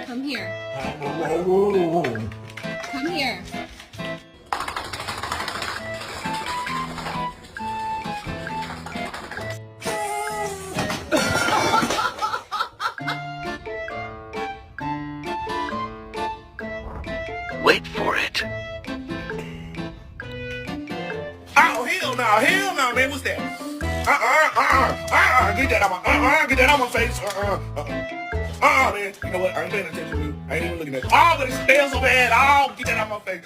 Come here. Whoa. Come here. Wait for it. Oh, hell no, man, what's that? Get that out my face. Man, you know what? I ain't paying attention to you. I ain't even looking at you. Oh, but it smells so bad. Oh, get that out my face.